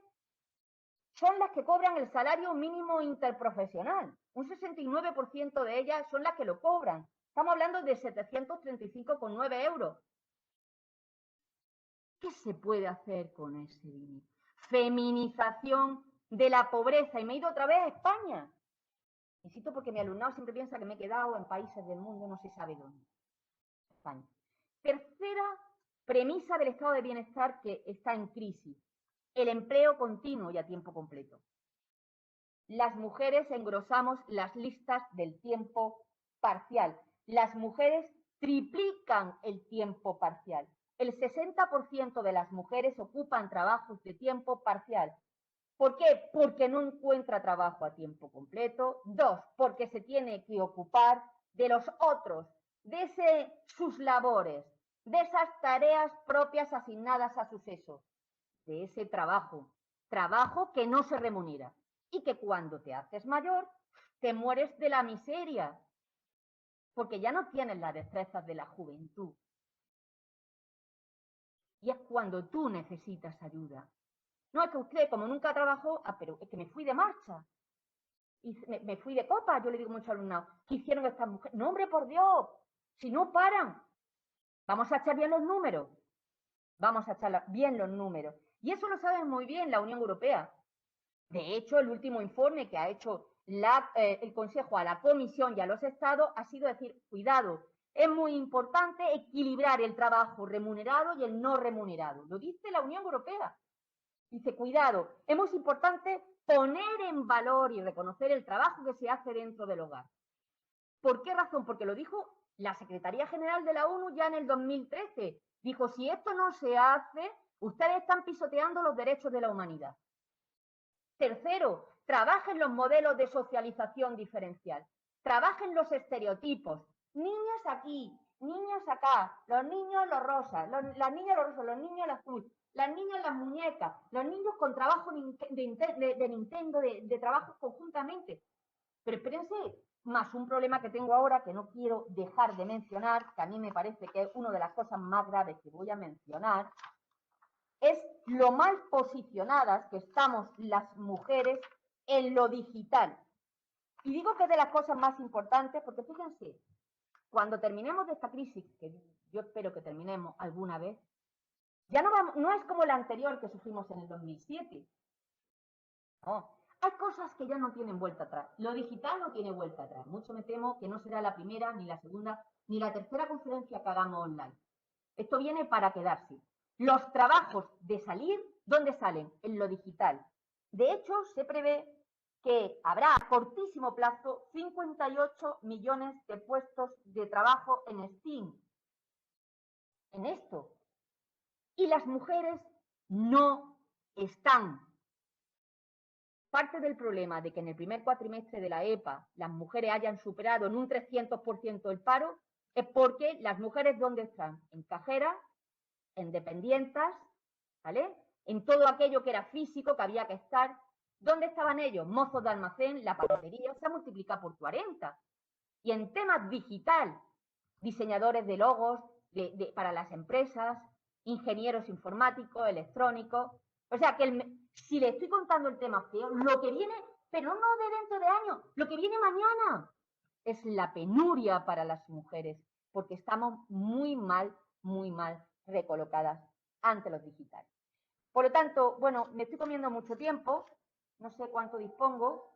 son las que cobran el salario mínimo interprofesional. Un 69% de ellas son las que lo cobran. Estamos hablando de 735,9 euros. ¿Qué se puede hacer con ese dinero? Feminización de la pobreza. Y me he ido otra vez a España. Insisto porque mi alumnado siempre piensa que me he quedado en países del mundo, no se sabe dónde. España. Tercera premisa del estado de bienestar que está en crisis. El empleo continuo y a tiempo completo. Las mujeres engrosamos las listas del tiempo parcial. Las mujeres triplican el tiempo parcial. El 60% de las mujeres ocupan trabajos de tiempo parcial. ¿Por qué? Porque no encuentra trabajo a tiempo completo. 2, porque se tiene que ocupar de los otros, de sus labores, de esas tareas propias asignadas a su sexo, de ese trabajo que no se remunera y que cuando te haces mayor te mueres de la miseria, porque ya no tienes las destrezas de la juventud. Y es cuando tú necesitas ayuda. No, es que usted, como nunca trabajó, pero es que me fui de marcha. Y me fui de copa, yo le digo mucho a alumnado. ¿Qué hicieron estas mujeres? No, hombre, por Dios, si no paran. Vamos a echar bien los números. Vamos a echar bien los números. Y eso lo sabe muy bien la Unión Europea. De hecho, el último informe que ha hecho el Consejo a la Comisión y a los Estados ha sido decir, cuidado, es muy importante equilibrar el trabajo remunerado y el no remunerado. Lo dice la Unión Europea. Dice, cuidado, es muy importante poner en valor y reconocer el trabajo que se hace dentro del hogar. ¿Por qué razón? Porque lo dijo la Secretaría General de la ONU ya en el 2013. Dijo, si esto no se hace, ustedes están pisoteando los derechos de la humanidad. Tercero, trabajen los modelos de socialización diferencial. Trabajen los estereotipos. Niñas aquí, niños acá, los niños los rosas, las niñas los rosas, los niños el azul, las niñas las muñecas, los niños con trabajo de Nintendo, de trabajos conjuntamente. Pero espérense, más un problema que tengo ahora que no quiero dejar de mencionar, que a mí me parece que es una de las cosas más graves que voy a mencionar, es lo mal posicionadas que estamos las mujeres en lo digital. Y digo que es de las cosas más importantes porque fíjense, cuando terminemos de esta crisis, que yo espero que terminemos alguna vez, ya no es como la anterior que sufrimos en el 2007. No, hay cosas que ya no tienen vuelta atrás. Lo digital no tiene vuelta atrás. Mucho me temo que no será la primera, ni la segunda, ni la tercera conferencia que hagamos online. Esto viene para quedarse. Los trabajos de salir, ¿dónde salen? En lo digital. De hecho, se prevé que habrá a cortísimo plazo 58 millones de puestos de trabajo en STEAM. En esto. Y las mujeres no están. Parte del problema de que en el primer cuatrimestre de la EPA las mujeres hayan superado en un 300% el paro es porque las mujeres ¿dónde están? En cajeras, en dependientas, ¿vale? En todo aquello que era físico, que había que estar. ¿Dónde estaban ellos? Mozos de almacén, la panadería se ha multiplicado por 40. Y en temas digital, diseñadores de logos para las empresas, ingenieros informáticos, electrónicos. O sea que si le estoy contando el tema feo, lo que viene, pero no de dentro de años, lo que viene mañana es la penuria para las mujeres, porque estamos muy mal recolocadas ante los digitales. Por lo tanto, bueno, me estoy comiendo mucho tiempo, no sé cuánto dispongo.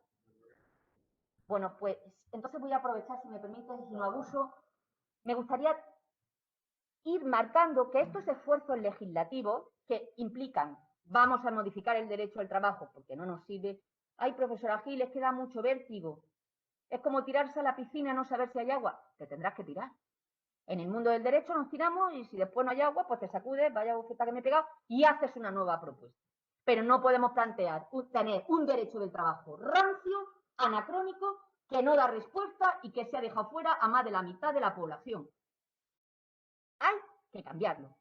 Bueno, pues entonces voy a aprovechar, si me permiten, si no abuso, me gustaría ir marcando que estos esfuerzos legislativos que implican, vamos a modificar el derecho al trabajo porque no nos sirve. Ay, profesora Gil, es que da mucho vértigo. Es como tirarse a la piscina y no saber si hay agua. Te tendrás que tirar. En el mundo del derecho nos tiramos y si después no hay agua, pues te sacudes, vaya bofeta que me he pegado, y haces una nueva propuesta. Pero no podemos plantear tener un derecho del trabajo rancio, anacrónico, que no da respuesta y que se ha dejado fuera a más de la mitad de la población. Hay que cambiarlo.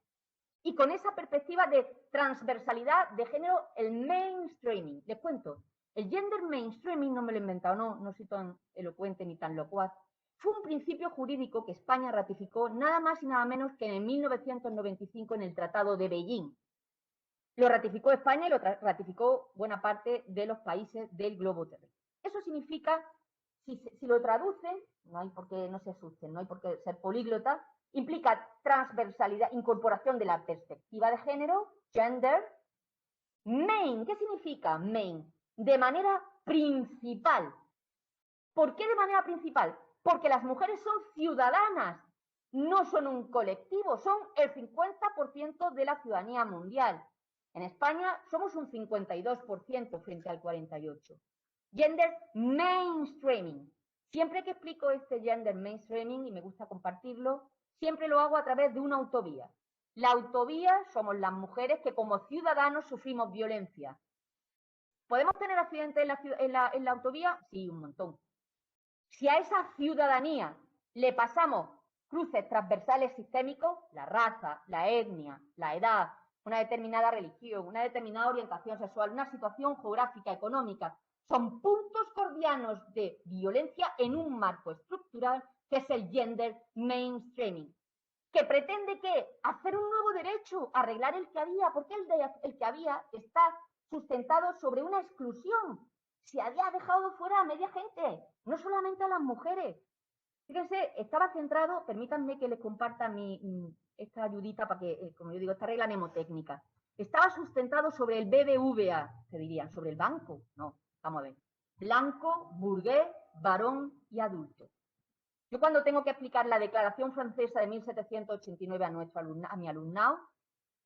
Y con esa perspectiva de transversalidad de género, el mainstreaming. Les cuento, el gender mainstreaming no me lo he inventado, no soy tan elocuente ni tan locuaz. Fue un principio jurídico que España ratificó nada más y nada menos que en 1995 en el Tratado de Beijing. Lo ratificó España y lo ratificó buena parte de los países del globo terrestre. Eso significa, si lo traducen, no hay por qué, no se asusten, no hay por qué ser políglota, implica transversalidad, incorporación de la perspectiva de género, gender. Main, ¿qué significa main? De manera principal. ¿Por qué de manera principal? Porque las mujeres son ciudadanas, no son un colectivo, son el 50% de la ciudadanía mundial. En España somos un 52% frente al 48%. Gender mainstreaming. Siempre que explico este gender mainstreaming, y me gusta compartirlo, siempre lo hago a través de una autovía. La autovía somos las mujeres que como ciudadanos sufrimos violencia. ¿Podemos tener accidentes en la autovía? Sí, un montón. Si a esa ciudadanía le pasamos cruces transversales sistémicos, la raza, la etnia, la edad, una determinada religión, una determinada orientación sexual, una situación geográfica, económica, son puntos cordianos de violencia en un marco estructural que es el gender mainstreaming, que pretende ¿qué? Hacer un nuevo derecho, arreglar el que había, porque el que había está sustentado sobre una exclusión. Se había dejado fuera a media gente, no solamente a las mujeres. Fíjense, estaba centrado, permítanme que les comparta esta ayudita para que, como yo digo, esta regla mnemotécnica. Estaba sustentado sobre el BBVA, se dirían, sobre el banco. No, vamos a ver. Blanco, burgués, varón y adulto. Yo cuando tengo que explicar la Declaración Francesa de 1789 a mi alumnado,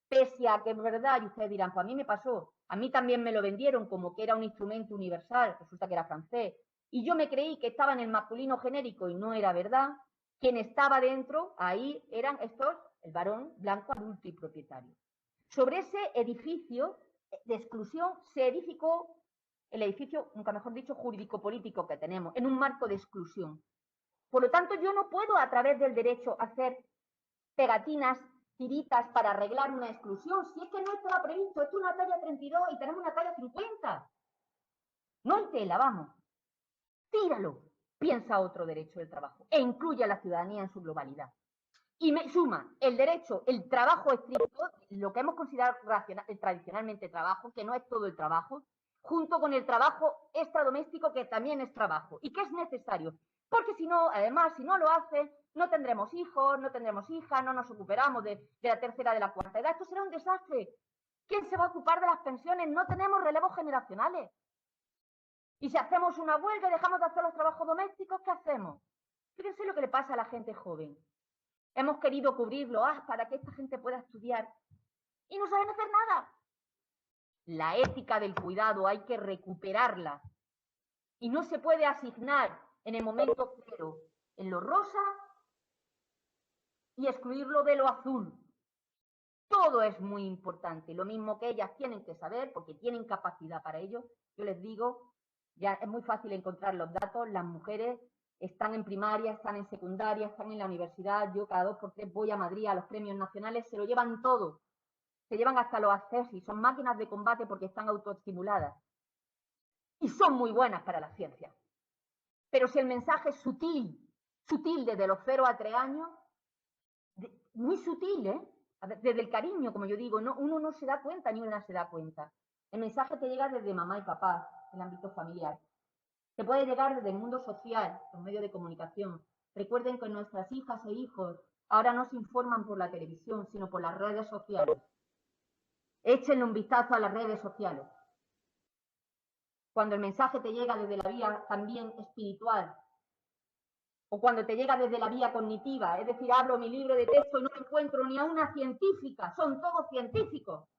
pese a que es verdad, y ustedes dirán, pues a mí me pasó, a mí también me lo vendieron como que era un instrumento universal, resulta que era francés, y yo me creí que estaba en el masculino genérico y no era verdad. Quien estaba dentro, ahí eran estos, el varón blanco, adulto y propietario. Sobre ese edificio de exclusión se edificó el edificio, nunca mejor dicho, jurídico-político que tenemos, en un marco de exclusión. Por lo tanto, yo no puedo a través del derecho hacer pegatinas, tiritas para arreglar una exclusión, si es que no estaba previsto, esto es una talla 32 y tenemos una talla 50. No hay tela, vamos. Tíralo, piensa otro derecho del trabajo e incluye a la ciudadanía en su globalidad. Y me suma el derecho, el trabajo estricto, lo que hemos considerado tradicionalmente trabajo, que no es todo el trabajo, junto con el trabajo extradoméstico, que también es trabajo y que es necesario. Porque si no, además, si no lo hace, no tendremos hijos, no tendremos hijas, no nos ocuparemos de la tercera, de la cuarta edad. Esto será un desastre. ¿Quién se va a ocupar de las pensiones? No tenemos relevos generacionales. Y si hacemos una huelga y dejamos de hacer los trabajos domésticos, ¿qué hacemos? Fíjense lo que le pasa a la gente joven. Hemos querido cubrirlo para que esta gente pueda estudiar y no saben hacer nada. La ética del cuidado hay que recuperarla y no se puede asignar en el momento cero en lo rosa y excluirlo de lo azul. Todo es muy importante, lo mismo que ellas tienen que saber porque tienen capacidad para ello. Yo les digo, ya es muy fácil encontrar los datos, las mujeres están en primaria, están en secundaria, están en la universidad. Yo cada 2 por 3 voy a Madrid a los premios nacionales, se lo llevan todo. Se llevan hasta los accesos, son máquinas de combate porque están autoestimuladas. Y son muy buenas para la ciencia. Pero si el mensaje es sutil desde los 0 a 3 años, muy sutil, ¿eh? Desde el cariño, como yo digo, uno no se da cuenta, ni una se da cuenta. El mensaje te llega desde mamá y papá, en el ámbito familiar. Te puede llegar desde el mundo social, los medios de comunicación. Recuerden que nuestras hijas e hijos ahora no se informan por la televisión, sino por las redes sociales. Échenle un vistazo a las redes sociales. Cuando el mensaje te llega desde la vía también espiritual, o cuando te llega desde la vía cognitiva, es decir, abro mi libro de texto y no encuentro ni a una científica, son todos científicos.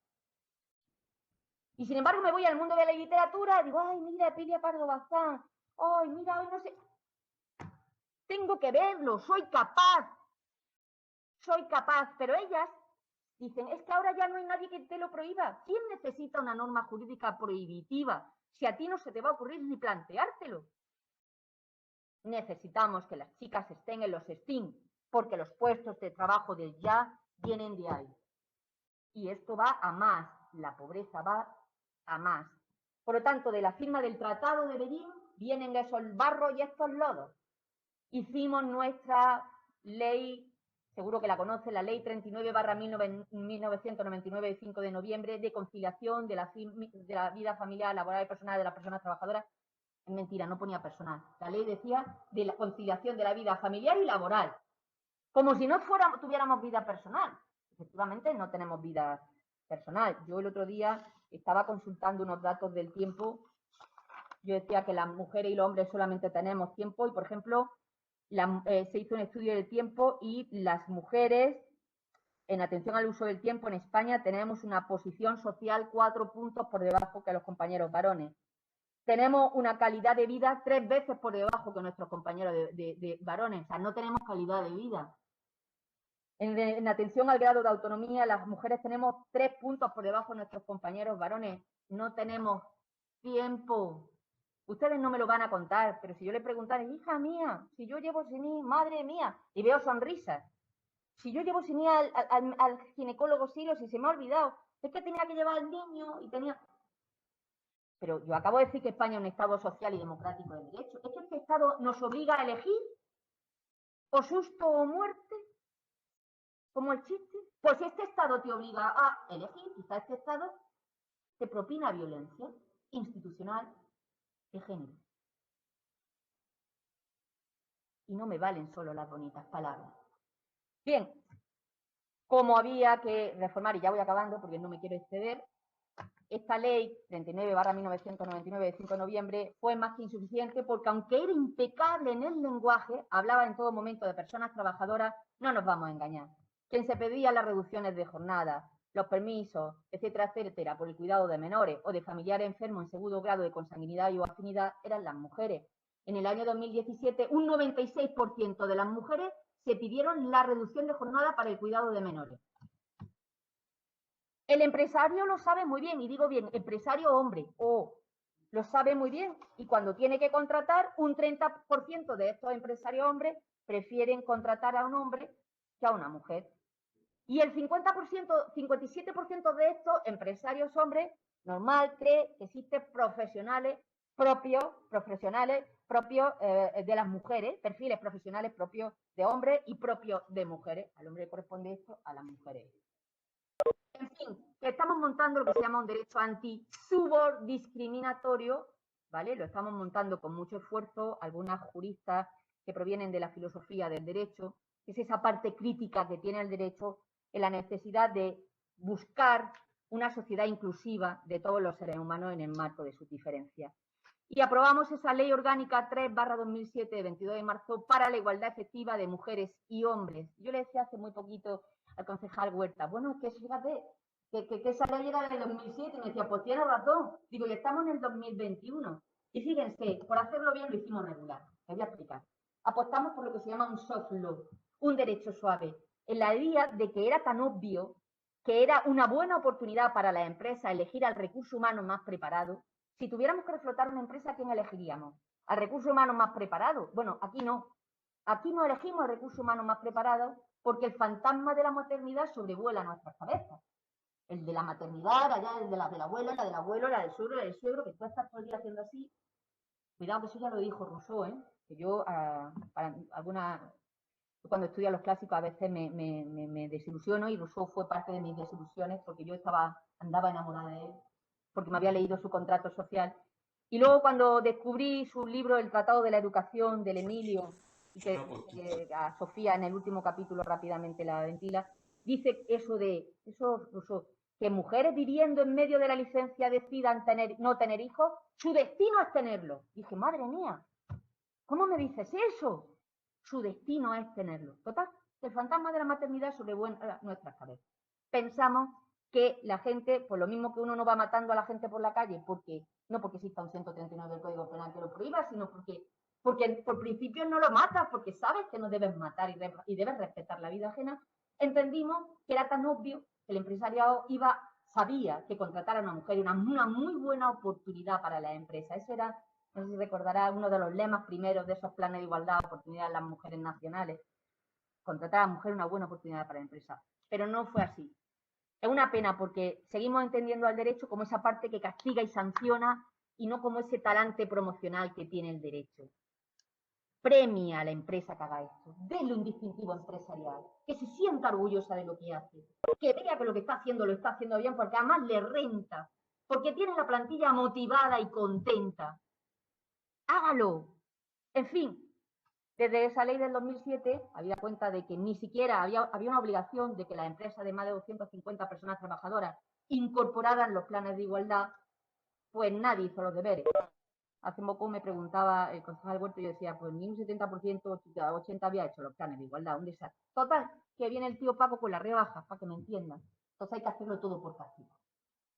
Y sin embargo me voy al mundo de la literatura y digo, ay, mira, Emilia Pardo Bazán, ay, mira, hoy no sé. Tengo que verlo, soy capaz, pero ellas dicen, es que ahora ya no hay nadie que te lo prohíba. ¿Quién necesita una norma jurídica prohibitiva si a ti no se te va a ocurrir ni planteártelo? Necesitamos que las chicas estén en los STEAM, porque los puestos de trabajo del ya vienen de ahí. Y esto va a más, la pobreza va a más. Por lo tanto, de la firma del Tratado de Berlín vienen esos barros y estos lodos. Hicimos nuestra ley, seguro que la conoce, la ley 39/1999 de 5 de noviembre de conciliación de la vida familiar, laboral y personal de las personas trabajadoras. Es mentira, no ponía personal. La ley decía de la conciliación de la vida familiar y laboral. Como si no tuviéramos vida personal. Efectivamente, no tenemos vida personal. Yo el otro día estaba consultando unos datos del tiempo. Yo decía que las mujeres y los hombres solamente tenemos tiempo y, por ejemplo, se hizo un estudio del tiempo y las mujeres, en atención al uso del tiempo en España, tenemos una posición social 4 puntos por debajo que los compañeros varones. Tenemos una calidad de vida 3 veces por debajo que nuestros compañeros de varones. O sea, no tenemos calidad de vida. En atención al grado de autonomía, las mujeres tenemos 3 puntos por debajo de nuestros compañeros varones. No tenemos tiempo. Ustedes no me lo van a contar, pero si yo le preguntara, hija mía, si yo llevo sin ir, madre mía, y veo sonrisas. Si yo llevo sin ir al ginecólogo siglos y se me ha olvidado, es que tenía que llevar al niño y tenía... Pero yo acabo de decir que España es un Estado social y democrático de derecho. ¿Es que este Estado nos obliga a elegir? ¿O susto o muerte? ¿Como el chiste? Pues si este Estado te obliga a elegir, quizá este Estado te propina violencia institucional de género. Y no me valen solo las bonitas palabras. Bien, como había que reformar, y ya voy acabando porque no me quiero exceder, esta ley 39/1999 de 5 de noviembre fue más que insuficiente porque aunque era impecable en el lenguaje, hablaba en todo momento de personas trabajadoras, no nos vamos a engañar. Quien se pedía las reducciones de jornada, los permisos, etcétera, etcétera, por el cuidado de menores o de familiares enfermos en segundo grado de consanguinidad y o afinidad eran las mujeres. En el año 2017, un 96% de las mujeres se pidieron la reducción de jornada para el cuidado de menores. El empresario lo sabe muy bien, y digo bien, empresario hombre, lo sabe muy bien, y cuando tiene que contratar, un 30% de estos empresarios hombres prefieren contratar a un hombre que a una mujer. Y el 50%, 57% de estos empresarios hombres, normal, cree que existen profesionales propios de las mujeres, perfiles profesionales propios de hombres y propios de mujeres. Al hombre le corresponde esto, a las mujeres. En fin, que estamos montando lo que se llama un derecho anti-subordiscriminatorio, ¿vale? Lo estamos montando con mucho esfuerzo, algunas juristas que provienen de la filosofía del derecho, que es esa parte crítica que tiene el derecho en la necesidad de buscar una sociedad inclusiva de todos los seres humanos en el marco de sus diferencias. Y aprobamos esa Ley Orgánica 3/2007 de 22 de marzo para la igualdad efectiva de mujeres y hombres. Yo le decía hace muy poquito al concejal Huerta, bueno, es que fíjate, que esa ley era del 2007, y me decía, pues tiene razón, digo, y estamos en el 2021, y fíjense, por hacerlo bien lo hicimos regular, les voy a explicar, apostamos por lo que se llama un soft law, un derecho suave, en la idea de que era tan obvio que era una buena oportunidad para la empresa elegir al recurso humano más preparado. Si tuviéramos que reflotar una empresa, ¿a quién elegiríamos? ¿Al recurso humano más preparado? Bueno, aquí no elegimos el recurso humano más preparado porque el fantasma de la maternidad sobrevuela nuestras cabezas. El de la maternidad, allá el de la abuela, la del abuelo, la del suegro, que tú estás todo el día haciendo así. Cuidado, que eso ya lo dijo Rousseau, que yo, cuando estudio los clásicos a veces me desilusiono, y Rousseau fue parte de mis desilusiones porque yo andaba enamorada de él, porque me había leído su contrato social. Y luego cuando descubrí su libro El Tratado de la Educación, del Emilio, y que a Sofía en el último capítulo rápidamente la ventila, dice eso Rousseau, que mujeres viviendo en medio de la licencia decidan no tener hijos, su destino es tenerlo. Dije, madre mía, ¿cómo me dices eso? Su destino es tenerlo. Total, el fantasma de la maternidad sobrevuela nuestras cabezas. Pensamos que la gente, por lo mismo que uno no va matando a la gente por la calle, no porque exista un 139 del Código Penal que lo prohíba, sino porque por principio no lo matas, porque sabes que no debes matar y debes respetar la vida ajena, entendimos que era tan obvio que el empresariado sabía que contratar a una mujer era una muy buena oportunidad para la empresa. Eso era, no sé si recordará, uno de los lemas primeros de esos planes de igualdad, oportunidad de las mujeres nacionales. Contratar a la mujer una buena oportunidad para la empresa. Pero no fue así. Es una pena porque seguimos entendiendo al derecho como esa parte que castiga y sanciona y no como ese talante promocional que tiene el derecho. Premia a la empresa que haga esto, denle un distintivo empresarial, que se sienta orgullosa de lo que hace, que vea que lo que está haciendo lo está haciendo bien porque además le renta, porque tiene la plantilla motivada y contenta. Hágalo. En fin, desde esa ley del 2007 había cuenta de que ni siquiera había una obligación de que las empresas de más de 250 personas trabajadoras incorporaran los planes de igualdad, pues nadie hizo los deberes. Hace poco me preguntaba el concejal Huerto y yo decía, pues ni un 70%, 80% había hecho los planes de igualdad, un desastre. Total, que viene el tío Paco con las rebajas, para que me entiendan. Entonces hay que hacerlo todo por castigo.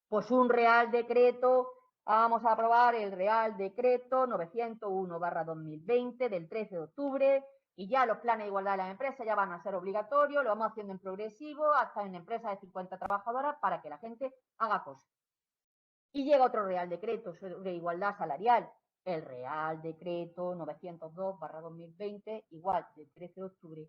Pues un real decreto, vamos a aprobar el real decreto 901/2020 del 13 de octubre y ya los planes de igualdad de las empresas ya van a ser obligatorios, lo vamos haciendo en progresivo hasta en empresas de 50 trabajadoras para que la gente haga cosas. Y llega otro real decreto sobre igualdad salarial, el real decreto 902/2020, igual, del 13 de octubre,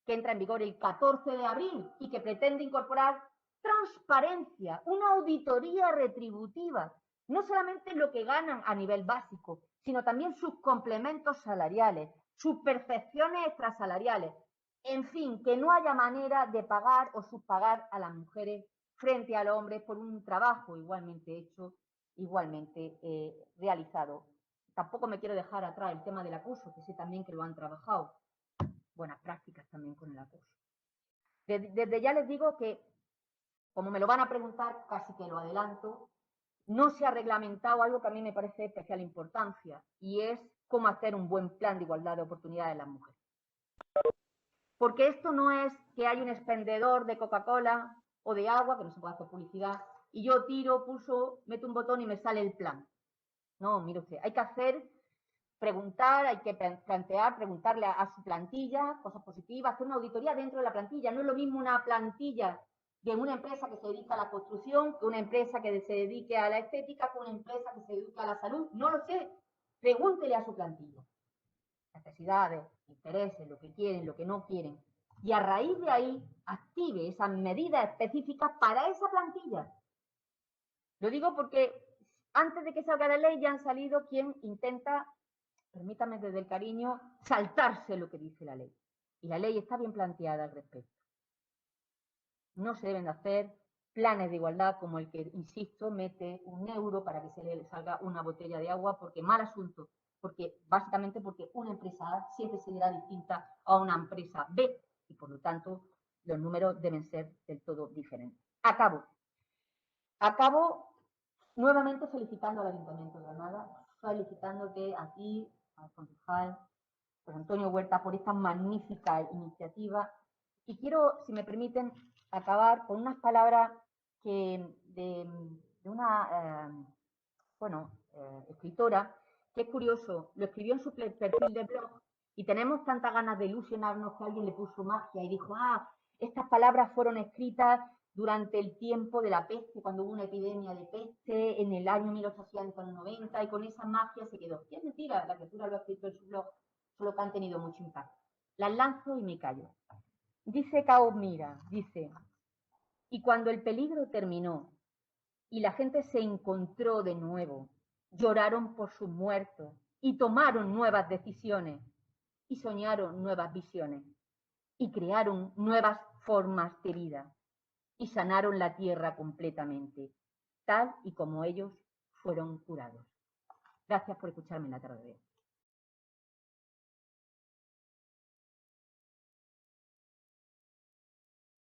que entra en vigor el 14 de abril y que pretende incorporar transparencia, una auditoría retributiva, no solamente lo que ganan a nivel básico, sino también sus complementos salariales, sus percepciones extrasalariales. En fin, que no haya manera de pagar o subpagar a las mujeres frente al hombre por un trabajo igualmente hecho, igualmente realizado. Tampoco me quiero dejar atrás el tema del acoso, que sé también que lo han trabajado. Buenas prácticas también con el acoso. Desde ya les digo que, como me lo van a preguntar, casi que lo adelanto, no se ha reglamentado algo que a mí me parece de especial importancia, y es cómo hacer un buen plan de igualdad de oportunidades de las mujeres. Porque esto no es que hay un expendedor de Coca-Cola o de agua, que no se puede hacer publicidad, y yo tiro, pulso, meto un botón y me sale el plan. No, mire usted, hay que preguntar, hay que plantear, preguntarle a su plantilla cosas positivas, hacer una auditoría dentro de la plantilla. No es lo mismo una plantilla de una empresa que se dedica a la construcción, que una empresa que se dedique a la estética, que una empresa que se dedica a la salud. No lo sé. Pregúntele a su plantilla. Necesidades, intereses, lo que quieren, lo que no quieren. Y a raíz de ahí, active esas medidas específicas para esa plantilla. Lo digo porque antes de que salga la ley ya han salido quien intenta, permítame desde el cariño, saltarse lo que dice la ley. Y la ley está bien planteada al respecto. No se deben hacer planes de igualdad como el que, insisto, mete 1 euro para que se le salga una botella de agua, porque mal asunto, básicamente porque una empresa A siempre será distinta a una empresa B y por lo tanto los números deben ser del todo diferentes. Acabo nuevamente felicitando al Ayuntamiento de Granada, felicitándote a ti, al concejal, por Antonio Huerta, por esta magnífica iniciativa. Y quiero, si me permiten, acabar con unas palabras de una escritora, que es curioso, lo escribió en su perfil de blog, y tenemos tantas ganas de ilusionarnos que alguien le puso magia y dijo, estas palabras fueron escritas durante el tiempo de la peste, cuando hubo una epidemia de peste en el año 1890, y con esa magia se quedó. Y es mentira, la criatura lo ha escrito en su blog, solo que han tenido mucho impacto. Las lanzo y me callo. Dice Kaomira, dice, y cuando el peligro terminó y la gente se encontró de nuevo, lloraron por sus muertos y tomaron nuevas decisiones y soñaron nuevas visiones y crearon nuevas formas de vida y sanaron la tierra completamente, tal y como ellos fueron curados. Gracias por escucharme en la tarde de hoy.